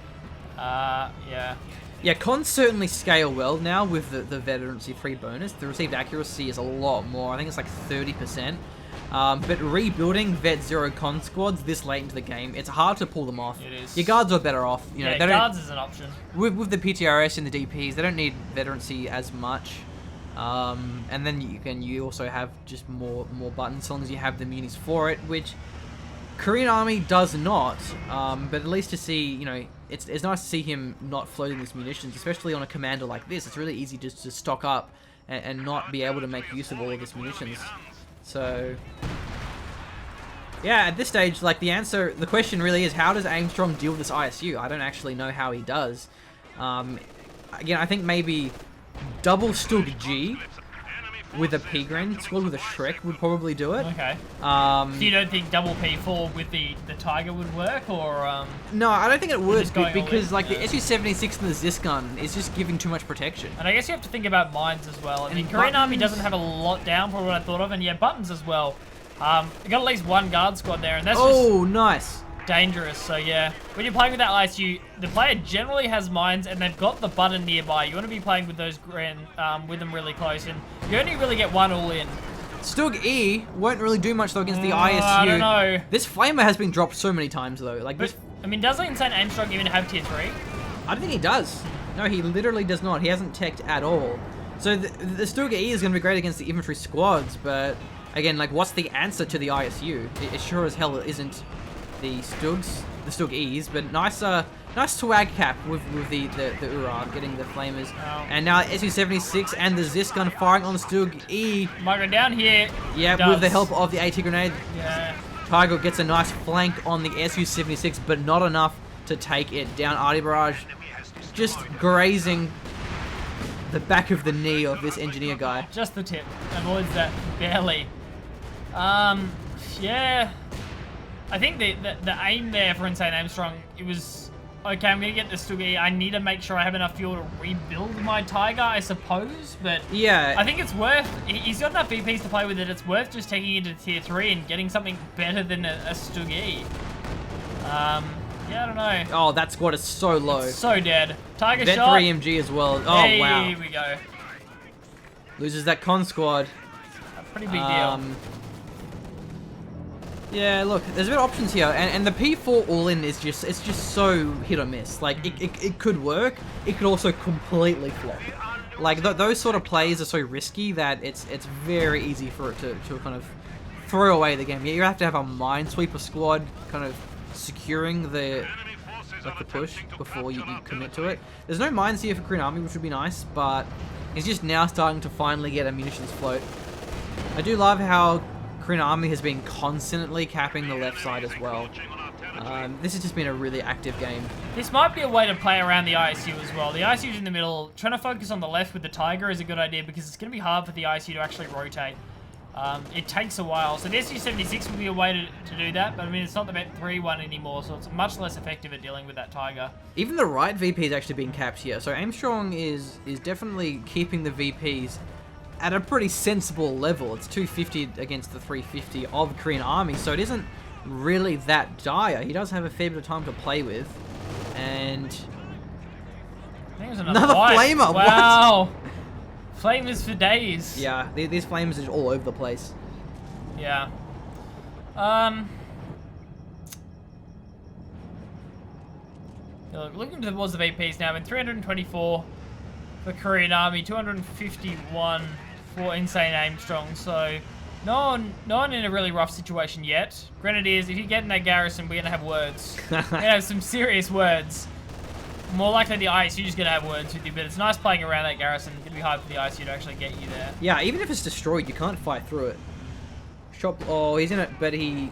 yeah. Yeah, cons certainly scale well now with the veterancy 3 bonus. The received accuracy is a lot more. I think it's like 30%. But rebuilding Vet 0 con squads this late into the game, it's hard to pull them off. It is. Your guards are better off. You know, yeah, they guards is an option. With the PTRS and the DPs, they don't need veterancy as much. And then you also have just more buttons as long as you have the munis for it, which Korean Army does not. But at least to see, you know, it's nice to see him not floating his munitions, especially on a commander like this. It's really easy just to stock up and not be able to make use of all of this munitions. So yeah, at this stage, like the question really is, how does Aimstrong deal with this ISU? I don't actually know how he does. Again, I think maybe double Stug G with a P-Gren squad with a Shrek would probably do it. Okay. So you don't think double P4 with the Tiger would work, or No, I don't think it would, because like the Su-76 and the Zis gun is just giving too much protection. And I guess you have to think about mines as well. I mean, Korean Army doesn't have a lot down for what I thought of, and yeah, buttons as well. You got at least one guard squad there, and that's just nice. Dangerous. So yeah, when you're playing with that ISU, the player generally has mines and they've got the button nearby. You want to be playing with those with them really close, and you only really get one all in. Stug E won't really do much though against the ISU. I don't know. This flamer has been dropped so many times though. Like this. I mean, does Insane Aimstrong even have tier 3? I don't think he does. No, he literally does not. He hasn't teched at all. So the Stug E is going to be great against the infantry squads, but again, like, what's the answer to the ISU? It sure as hell isn't the Stugs. the Stug E's, but nice swag cap with the Ura getting the flamers. Oh. And now SU-76 and the Zis gun firing on the Stug E. Might go down here. Yeah, with the help of the AT grenade. Yeah. Tiger gets a nice flank on the Su-76, but not enough to take it down. Arty Barrage just grazing the back of the knee of this engineer guy. Just the tip. Avoids that barely. Yeah. I think the aim there for Insane Aimstrong, it was, okay, I'm going to get the Stuggy. I need to make sure I have enough fuel to rebuild my Tiger, I suppose. But yeah, I think it's worth, he's got enough VPs to play with it. It's worth just taking it to tier 3 and getting something better than a Stuggy. Yeah, I don't know. Oh, that squad is so low. It's so dead. Tiger Vet shot. 3MG as well. Oh, hey, wow. Here we go. Loses that con squad. A pretty big deal. Yeah, look, there's a bit of options here, and the P4 all-in is just, it's just so hit or miss. Like, it could work, it could also completely flop. Like, those sort of plays are so risky that it's very easy for it to kind of throw away the game. You have to have a Minesweeper squad kind of securing the push before you commit to it. There's no mines here for KoreanArmy, which would be nice, but he's just now starting to finally get a munitions float. I do love how KoreanArmy has been constantly capping the left side as well. This has just been a really active game. This might be a way to play around the ISU as well. The ISU's in the middle. Trying to focus on the left with the Tiger is a good idea because it's going to be hard for the ISU to actually rotate. It takes a while. So the SU-76 would be a way to do that, but I mean, it's not the Vet 3 one anymore, so it's much less effective at dealing with that Tiger. Even the right VP is actually being capped here. So Aimstrong is definitely keeping the VPs at a pretty sensible level. It's 250 against the 350 of KoreanArmy, so it isn't really that dire. He does have a fair bit of time to play with, and I think it was another flamer. Wow, what? Flamers for days. Yeah, these flames are all over the place. Yeah. Looking towards the VPs now. I mean, 324 for KoreanArmy, 251 for Insane Aimstrong. So no one in a really rough situation yet. Grenadiers, if you get in that garrison, we're gonna have words. We're gonna have some serious words. More likely the ISU is gonna have words with you, but it's nice playing around that garrison. It's gonna be hard for the ISU to actually get you there. Yeah, even if it's destroyed, you can't fight through it. Oh, he's in it, but he.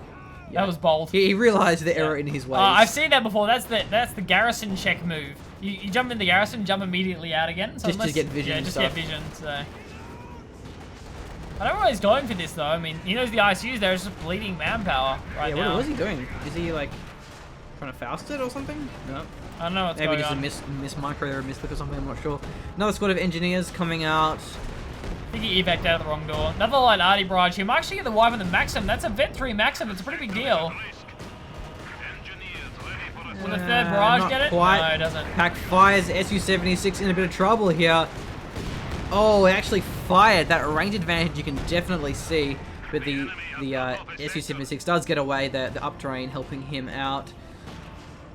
Yeah. That was bold. He realized the error in his ways. I've seen that before. That's the garrison check move. You jump in the garrison, jump immediately out again. So just to get vision. Yeah, just get vision. So I don't know why he's going for this though. I mean, he knows the ISU's there. It's just bleeding manpower right now. Yeah, what is he doing? Is he like trying to Faust it or something? No. I don't know what's going on. Maybe just a miss micro there, a misclick or something. I'm not sure. Another squad of engineers coming out. I think he evac'd out of the wrong door. Another light Arty Barrage here. Might actually get the wipe on the Maxim. That's a Vet 3 Maxim. It's a pretty big deal. Will the third barrage get it? Quite. No, it doesn't. Pack fires Su-76 in a bit of trouble here. Oh, it actually fired. That range advantage you can definitely see. But the Su-76 does get away. The up terrain helping him out.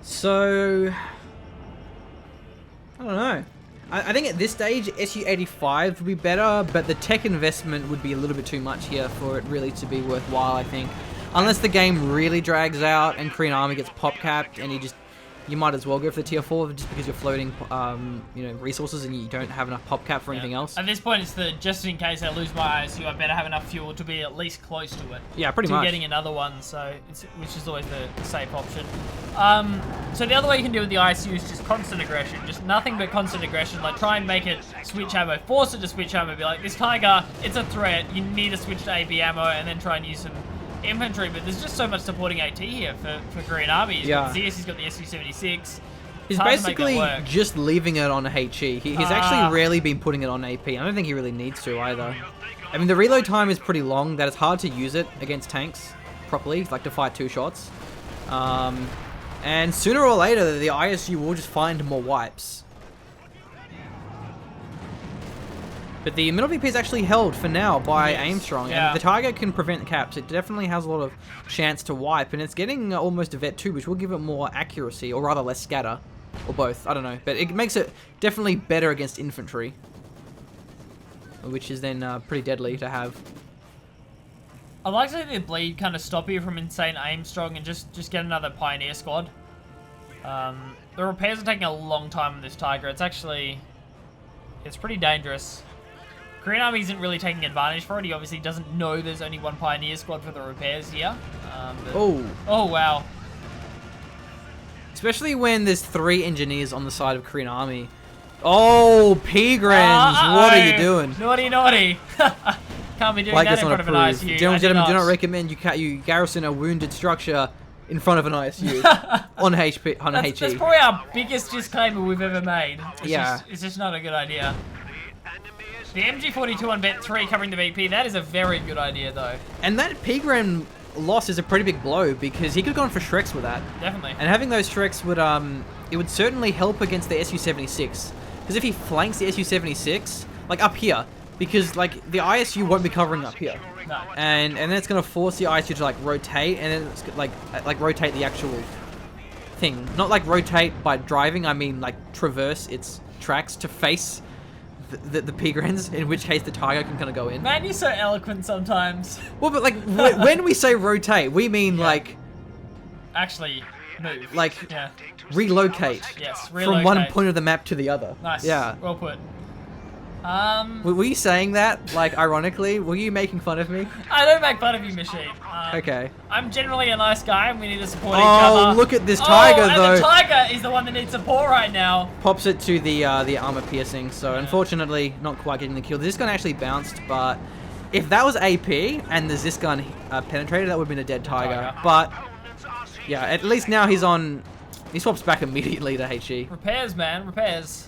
So I don't know. I think at this stage, Su-85 would be better, but the tech investment would be a little bit too much here for it really to be worthwhile, I think. Unless the game really drags out and KoreanArmy gets pop-capped and you might as well go for the tier 4 just because you're floating resources and you don't have enough pop-cap for anything else. At this point, it's the just in case I lose my ISU, I better have enough fuel to be at least close to it. Yeah, pretty much. Getting another one, so which is always the safe option. So the other way you can deal with the ISU is just constant aggression. Just nothing but constant aggression. Like, try and make it switch ammo. Force it to switch ammo. Be like, this Tiger, it's a threat. You need to switch to AB ammo and then try and use some infantry. But there's just so much supporting AT here for KoreanArmy. He's got the ZS, he's got the Su-76. He's basically just leaving it on HE. He's actually rarely been putting it on AP. I don't think he really needs to either. I mean, the reload time is pretty long. That it's hard to use it against tanks properly, like to fight 2 shots. And sooner or later, the ISU will just find more wipes. But the middle VP is actually held for now by Aimstrong, and the Tiger can prevent caps. It definitely has a lot of chance to wipe, and it's getting almost a Vet 2, which will give it more accuracy, or rather less scatter, or both, I don't know. But it makes it definitely better against infantry, which is then pretty deadly to have. I'd like to see the bleed kind of stop you from Insane Aimstrong and just get another Pioneer squad. The repairs are taking a long time on this Tiger. It's actually... It's pretty dangerous. Korean Army isn't really taking advantage for it. He obviously doesn't know there's only one Pioneer squad for the repairs here. Oh, wow. especially when there's 3 engineers on the side of Korean Army. Oh, Pigrans, what are you doing? Naughty, naughty. Can't be doing Like that it's in not front of an approved. ISU. Gentlemen, do not recommend you garrison a wounded structure in front of an ISU on HP on That's HE. probably our biggest disclaimer we've ever made. Yeah. It's just not a good idea. The MG42 on bet 3 covering the VP, that is a very good idea though. And that Pigran loss is a pretty big blow because he could have gone for Shreks with that. Definitely. And having those Shreks would it would certainly help against the Su-76. Because if he flanks the Su-76, like up here, because like the ISU won't be covering up here. No. And then it's gonna force the ISU to like rotate, and then it's like rotate the actual thing. Not like rotate by driving, I mean like traverse its tracks to face the Pigrans, in which case the Tiger can kind of go in. Man, you're so eloquent sometimes. Well, but like when we say rotate, we mean like Actually, move. like Yeah. relocate. Yes, From one point of the map to the other. Nice. Yeah. Well put. Were you saying that, like, ironically? Were you making fun of me? I don't make fun of you, Machine. Okay. I'm generally a nice guy, and we need to support each Oh, other. look at this Tiger, and though. the Tiger is the one that needs support right now. Pops it to the armor piercing, so unfortunately, not quite getting the kill. This gun actually bounced, but if that was AP and the Zis gun penetrated, that would have been a dead Tiger. But, yeah, at least now he's on... He swaps back immediately to HE. Repairs, man, repairs.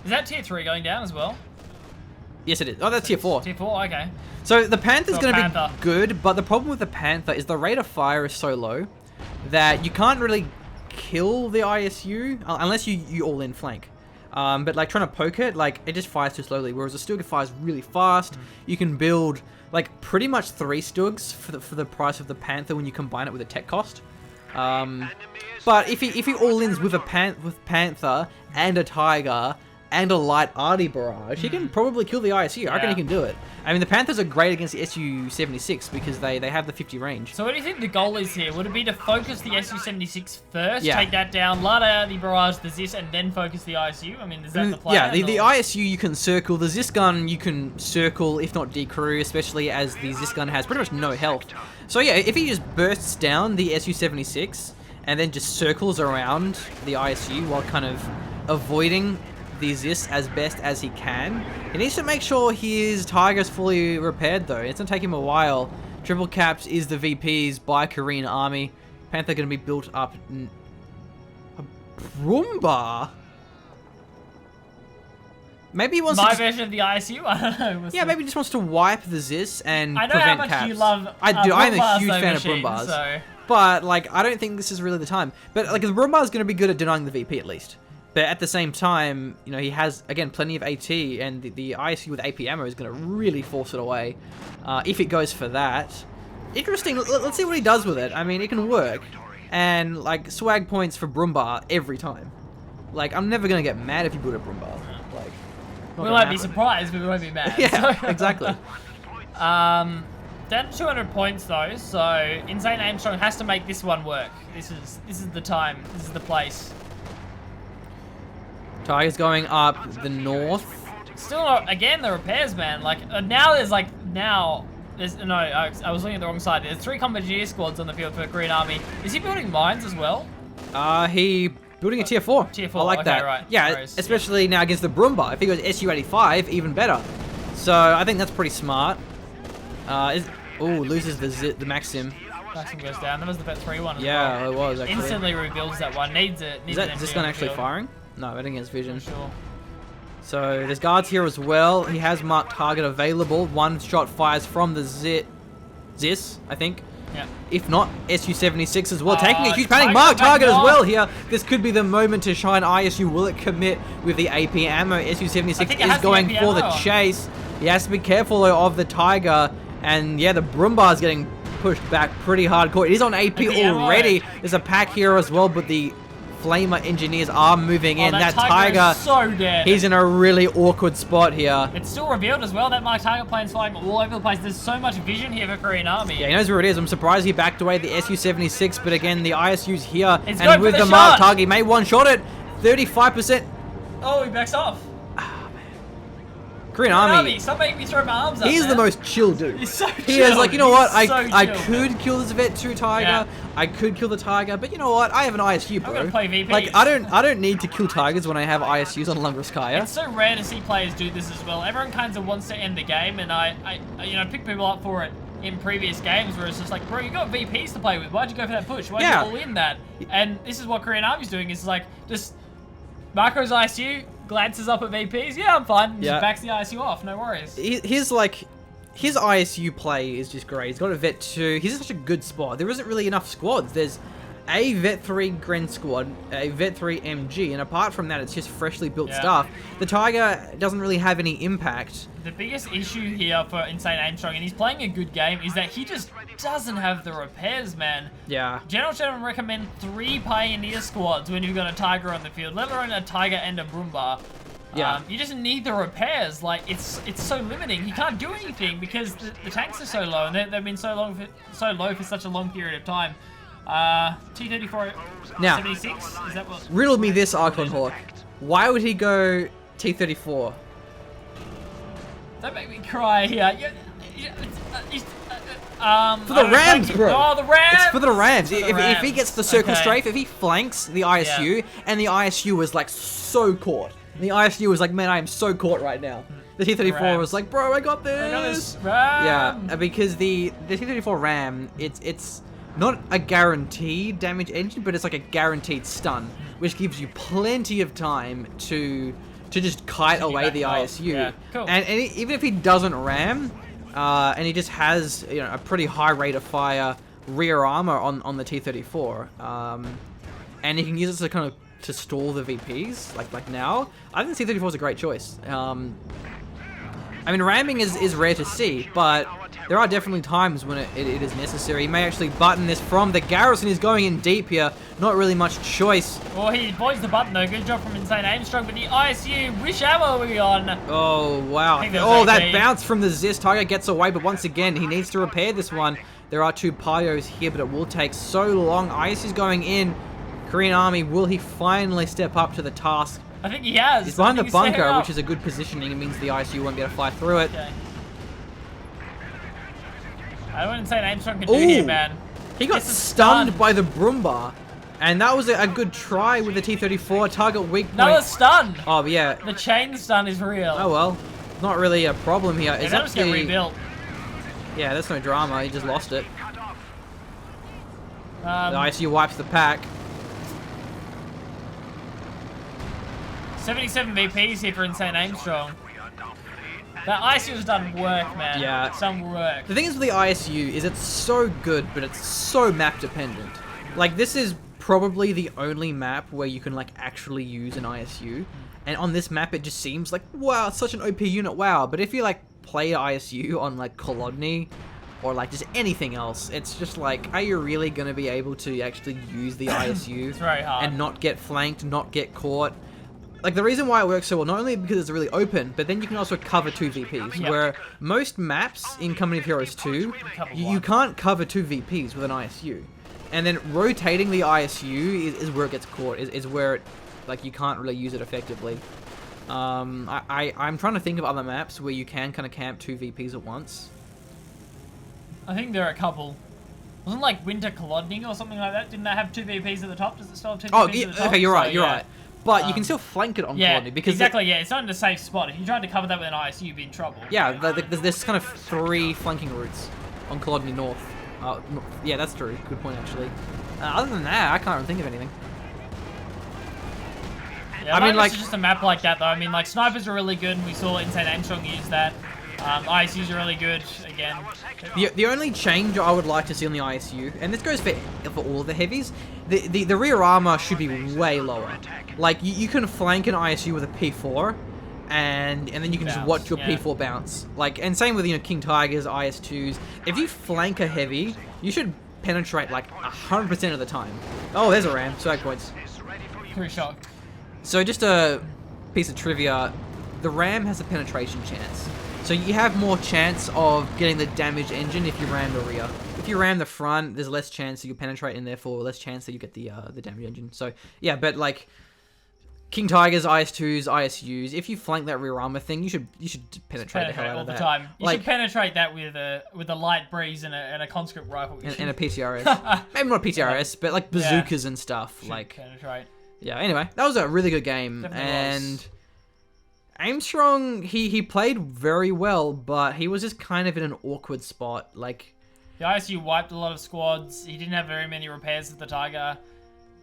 Is that tier 3 going down as well? Yes, it is. Oh, that's tier 4. Tier 4, okay. So the Panther's So going to Panther. be good, but the problem with the Panther is the rate of fire is so low that you can't really kill the ISU unless you all in flank. But like trying to poke it, like it just fires too slowly. Whereas the Stug fires really fast. You can build like pretty much 3 Stugs for the price of the Panther when you combine it with a tech cost. But if he all ins with Panther and a Tiger and a light arty barrage, he can probably kill the ISU. I reckon he can do it. I mean, the Panthers are great against the Su-76 because they have the 50 range. So what do you think the goal is here? Would it be to focus the Su-76 first, Yeah. take that down, light arty barrage the Zis, and then focus the ISU? I mean, is that the plan? Yeah, the ISU you can circle. The Zis gun you can circle, if not decrew, especially as the Zis gun has pretty much no health. So yeah, if he just bursts down the Su-76 and then just circles around the ISU while kind of avoiding the Zis as best as he can. He needs to make sure his Tiger's fully repaired though. It's gonna take him a while. Triple caps is the VPs by Korean Army. Panther gonna be built up. A Brumba? Maybe he wants My to version of the ISU? I don't know. yeah, maybe he just wants to wipe the Zis and I know prevent how much caps. you love I do. I'm a Brumbars, huge though, fan Machine, of Brumbars. so... But like, I don't think this is really the time. But like, the Brumbar is going to be good at denying the VP at least. But at the same time, you know, he has again plenty of AT, and the ISU with AP ammo is going to really force it away if it goes for that. Interesting. Let's see what he does with it. I mean, it can work, and like swag points for Brumbar every time. Like, I'm never going to get mad if you build a Brumbar. Like, We might be surprised, but we won't be mad. Yeah, so. exactly. Down to 200 points though, so Insane Aimstrong has to make this one work. This is the time. This is the place. Tiger's going up the north. Still not, again, the repairs, man. Like, now there's no, I was looking at the wrong side. There's 3 combat gear squads on the field for Korean Army. Is he building mines as well? He building a tier 4. Tier 4, I like okay, that. right. Yeah, Gross, especially now against the Brumba. If he goes Su-85, even better. So I think that's pretty smart. Loses the Maxim. Maxim goes down. That was the bet 3 one as Yeah, well. it was actually. Instantly rebuilds that one. Needs it. Is this gun actually firing? No, I don't think it's vision. Sure. So there's guards here as well. He has marked target available. 1 shot fires from the Zis, I think. Yeah. If not, Su-76 as well. Taking a huge Tiger panic. Mark back target as off. well here. This could be the moment to shine. ISU, will it commit with the AP ammo? Su-76 is going for the chase. He has to be careful though of the Tiger. And yeah, the Brumbar is getting pushed back pretty hardcore. It is on AP already. There's a pack here as well, but the Flamer engineers are moving in. That Tiger Tiger, is so dead. he's in a really awkward spot here. It's still revealed as well. That Mark Tiger plane's flying all over the place. There's so much vision here for Korean Army. Yeah, he knows where it is. I'm surprised he backed away the Su-76, but again, the ISU's here. It's and with the shot. Mark Tiger, he may one-shot it. 35%. Oh, he backs off. Korean Army. Stop making me throw my arms up, He's man. the most chill dude. He's so He chill. is like, you know what? He's so I chill. could kill this Vet 2 Tiger. Yeah. I could kill the Tiger, but you know what? I have an ISU, bro. I'm gonna play VPs. Like, I don't need to kill Tigers when I have ISUs on Lungraskaya. It's so rare to see players do this as well. Everyone kind of wants to end the game, and I you know, pick people up for it in previous games where it's just like, bro, you got VPs to play with. Why'd you go for that push? Why'd you all in that? And this is what Korean Army's doing. Is like, just Marco's ISU glances up at VPs. Yeah, I'm fine. Just backs the ISU off. No worries. His ISU play is just great. He's got a Vet 2. He's in such a good spot. There isn't really enough squads. There's a Vet 3 Gren squad, a Vet 3 MG, and apart from that, it's just freshly built stuff. The Tiger doesn't really have any impact. The biggest issue here for Insane Aimstrong, and he's playing a good game, is that he just doesn't have the repairs, man. Yeah. General Shannon recommend 3 Pioneer squads when you've got a Tiger on the field, let alone a Tiger and a Brumba. Yeah. You just need the repairs. Like, it's so limiting. He can't do anything because the tanks are so low, and they've been so low for such a long period of time. T-34 Now, 76? Is that what? riddle me this, Archon Hawk. Why would he go T-34? Don't make me cry here. For the Rams, bro. Oh, the Rams! It's for the Rams. For the If Rams. he gets the circle Okay. strafe, if he flanks the ISU, and the ISU was like so caught. And the ISU was like, man, I am so caught right now. The T-34 Rams. was like, bro, I got this. I got this Ram. Yeah, because the T-34 Ram, it's not a guaranteed damage engine, but it's like a guaranteed stun, which gives you plenty of time to just kite away the ISU. Yeah, cool. And even if he doesn't ram, and he just has a pretty high rate of fire rear armor on the T-34, and he can use it to kind of to stall the VPs like now. I think the T-34 is a great choice. I mean, ramming is rare to see, but there are definitely times when it is necessary. He may actually button this from the garrison. He's going in deep here. Not really much choice. Well, he avoids the button though. Good job from Insane Aimstrong, but the ISU, which ammo are we on? Oh, wow. I think that was Oh, okay. that bounce from the Zest. Tiger gets away, but once again, he needs to repair this one. There are 2 Pyos here, but it will take so long. ISU's going in. Korean Army, will he finally step up to the task? I think he has. He's behind I the think he's stepping bunker, up. which is a good positioning. It means the ISU won't be able to fly through it. Okay. I don't want Insane Aimstrong can do here, man. He got This is stunned stun. by the Brumba. And that was a good try with the T-34. Target weak point. Another stun. Oh, but yeah. The chain stun is real. Oh, well. Not really a problem here. Yeah, Is that that was get rebuilt. Yeah, that's no drama. He just lost it. The Um, ISU wipes the pack. 77 VPs here for Insane Aimstrong. That ISU has done work, man. Yeah. Some work. The thing is with the ISU is it's so good, but it's so map dependent. Like, this is probably the only map where you can, like, actually use an ISU. And on this map, it just seems like, wow, it's such an OP unit, wow. But if you, like, play ISU on, like, Kolodny, or, like, just anything else, it's just like, are you really going to be able to actually use the ISU? It's very hard. And not get flanked, not get caught? Like, the reason why it works so well, not only because it's really open, but then you can also cover 2 VPs, Yep. where most maps in Company of Heroes 2, cover you one. can't cover 2 VPs with an ISU. And then rotating the ISU is where it gets caught, is where it, like, you can't really use it effectively. I'm trying to think of other maps where you can kind of camp 2 VPs at once. I think there are a couple. Wasn't like Winter Kolodny or something like that? Didn't that have 2 VPs at the top? Does it still have 2 Oh, VPs yeah, at the top? okay, you're right, So, you're yeah. right. But you can still flank it on Yeah, Kolodny, because exactly, yeah. It's not in a safe spot. If you tried to cover that with an ISU, you'd be in trouble. yeah, there's kind of 3 flanking routes on Kolodny North. Yeah, that's true. Good point, actually. Other than that, I can't really think of anything. Yeah, I mean, like- it's just a map like that, though. I mean, like, snipers are really good, and we saw Insane Aimstrong use that. ISUs are really good, again. The only change I would like to see on the ISU, and this goes for all of the heavies, the rear armor should be way lower. Like, you can flank an ISU with a P4, and then you can just Bounce, watch your yeah. P4 bounce. Like, and same with, King Tigers, IS2s. If you flank a heavy, you should penetrate like 100% of the time. Oh, there's a ram. Swag points. Through shock. So just a piece of trivia, the ram has a penetration chance. So you have more chance of getting the damaged engine if you ram the rear. If you ram the front, there's less chance that you penetrate, and therefore less chance that you get the damaged engine. So yeah, but like King Tigers, IS-2s, ISUs, if you flank that rear armor thing, you should penetrate the hell out all of the that. time. You Like, should penetrate that with a light breeze and a conscript rifle. and a PTRS. Maybe not PTRS, but like bazookas and stuff. Like penetrate. yeah. Anyway, that was a really good game, Definitely and was. Aimstrong, he played very well, but he was just kind of in an awkward spot. Like, The ISU wiped a lot of squads. He didn't have very many repairs with the Tiger.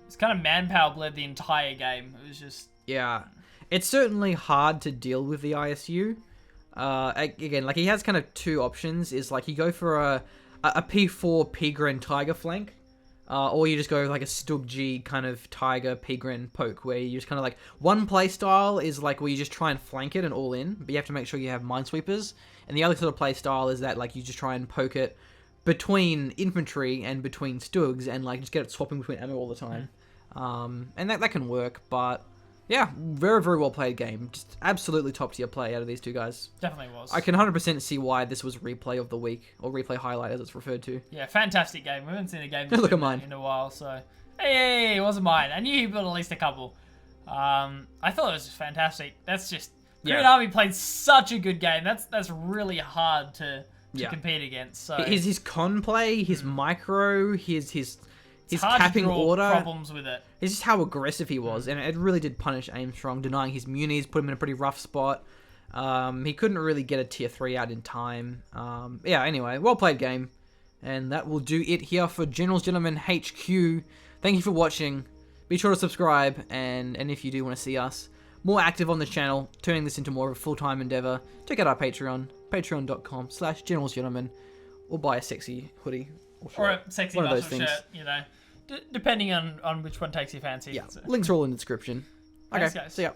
It's kind of manpower bled the entire game. It was just... yeah, it's certainly hard to deal with the ISU. Again, like he has kind of two options. Is like you go for a P4 Pigren Tiger flank, or you just go like a Stug G kind of Tiger Pigren poke, where you just kind of like one play style is like where you just try and flank it and all in, but you have to make sure you have minesweepers. And the other sort of play style is that like you just try and poke it between infantry and between Stugs and like just get it swapping between ammo all the time. And that can work, but yeah, very, very well played game. Just absolutely top tier play out of these two guys. Definitely was. I can 100% see why this was replay of the week, or replay highlight as it's referred to. Yeah, fantastic game. We haven't seen a game Look at mine. in a while, so... Hey, it wasn't mine. I knew he built at least a couple. I thought it was just fantastic. That's just... KoreanArmy played such a good game. That's really hard to compete against. So his con play, his micro, his hard capping to draw order, problems with it. It's just how aggressive he was, and it really did punish Aimstrong, denying his munis, put him in a pretty rough spot. He couldn't really get a tier 3 out in time. Yeah, anyway, well played game. And that will do it here for Generals Gentlemen HQ. Thank you for watching. Be sure to subscribe, and if you do want to see us more active on the channel, turning this into more of a full-time endeavor, check out our Patreon, patreon.com/generalsgentlemen, or buy a sexy hoodie. Or a sexy one of those muscle things. shirt, you know. Depending on which one takes your fancy. Yeah, So. links are all in the description. Okay, Thanks, guys. see ya.